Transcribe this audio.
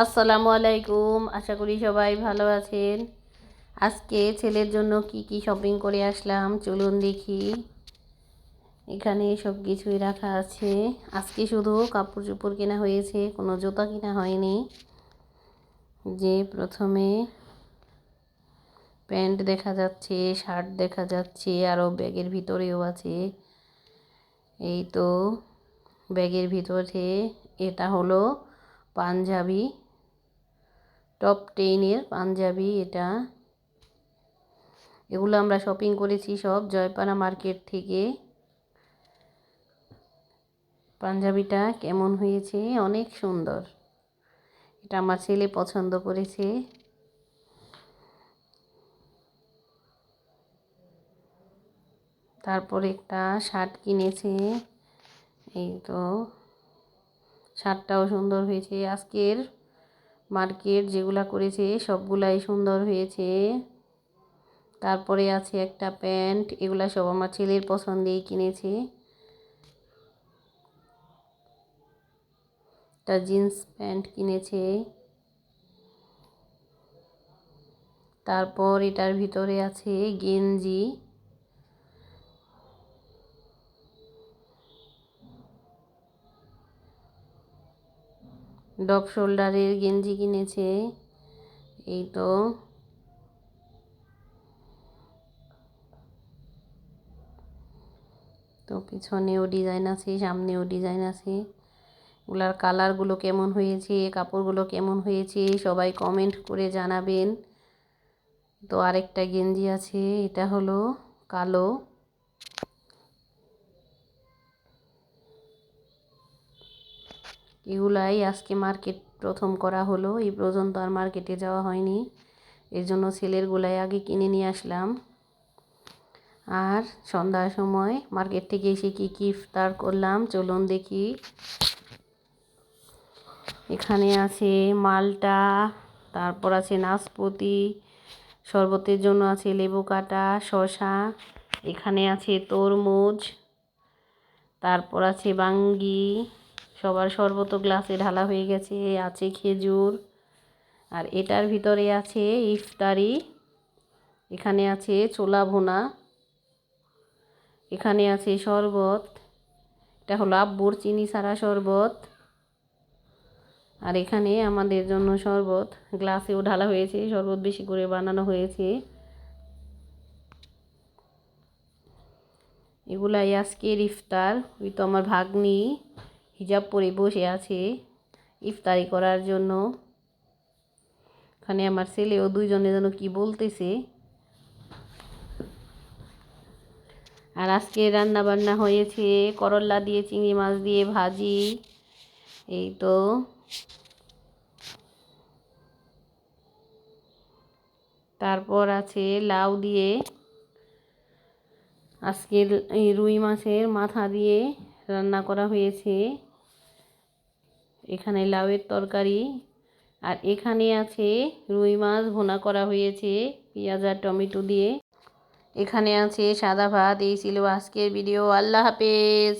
আসসালামু আলাইকুম, আশা করি সবাই ভালো আছেন। আজকে ছেলের জন্য কি কি শপিং করে আসলাম চলুন দেখি। এখানে সব কিছুই রাখা আছে। আজকে শুধু কাপড় চোপড় কেনা হয়েছে, কোনো জুতা কেনা হয়নি। যে প্রথমে প্যান্ট দেখা যাচ্ছে, শার্ট দেখা যাচ্ছে, আরও ব্যাগের ভিতরেও আছে। এই তো ব্যাগের ভিতরে এটা হলো পাঞ্জাবি, টপ 10-এর পাঞ্জাবি। এগুলো আমরা শপিং করেছি সব জয়পাড়া মার্কেট থেকে। পাঞ্জাবিটা কেমন হয়েছে? অনেক সুন্দর। এটা আমার ছেলে পছন্দ করেছে। তারপর একটা শার্ট কিনেছে। এই তো শার্টটাও সুন্দর হয়েছে। আজকের মার্কেট যেগুলা করেছে সবগুলাই সুন্দর হয়েছে। তারপরে আছে একটা প্যান্ট, এগুলা সব আমার ছেলের পছন্দেই কিনেছে। একটা জিন্স প্যান্ট কিনেছে। তারপর এটার ভিতরে আছে গেঞ্জি, ডপ শোল্ডারের গেঞ্জি কিনেছে। এই তো পিছনেও ডিজাইন আছে, সামনেও ডিজাইন আছে। ওগুলার কালারগুলো কেমন হয়েছে, কাপড়গুলো কেমন হয়েছে সবাই কমেন্ট করে জানাবেন। তো আরেকটা গেঞ্জি আছে, এটা হলো কালো। এগুলাই আজকে মার্কেট প্রথম করা হলো। এই পর্যন্ত আর মার্কেটে যাওয়া হয়নি, এর জন্য ছেলেরগুলাই আগে কিনে নিয়ে আসলাম। আর সন্ধ্যার সময় মার্কেট থেকে এসে কি কি ইফতার করলাম চলুন দেখি। এখানে আছে মালটা, তারপর আছে নাশপাতি, শরবতের জন্য আছে লেবু কাটা, শসা, এখানে আছে তরমুজ, তারপর আছে বাঙ্গি, সবার শরবত গ্লাসে ঢালা হয়ে গেছে, আছে খেজুর। আর এটার ভিতরে আছে ইফতারি, এখানে আছে ছোলা ভুনা, এখানে আছে শরবত, এটা হলো আব্বুর চিনি ছাড়া শরবত। আর এখানে আমাদের জন্য শরবত গ্লাসেও ঢালা হয়েছে, শরবত বেশি করে বানানো হয়েছে। এগুলাই আজকের ইফতার। ওই তো আমার ভাগ্নি হিজাব পরে বসে আছে ইফতারি করার জন্য। এখানে আমার ছেলেও দুইজনে যেন কি বলতেছে। আর আজকে রান্না বান্না হয়েছে করল্লা দিয়ে চিংড়ি মাছ দিয়ে ভাজি। এই তো তারপর আছে লাউ দিয়ে, আজকের এই রুই মাছের মাথা দিয়ে রান্না করা হয়েছে। এখানে লাউয়ের তরকারি, আর এখানে আছে রুই মাছ ভুনা করা হয়েছে পেঁয়াজ আর টমেটো দিয়ে। এখানে আছে সাদা ভাত। এই ছিল আজকের ভিডিও। আল্লাহ হাফেজ।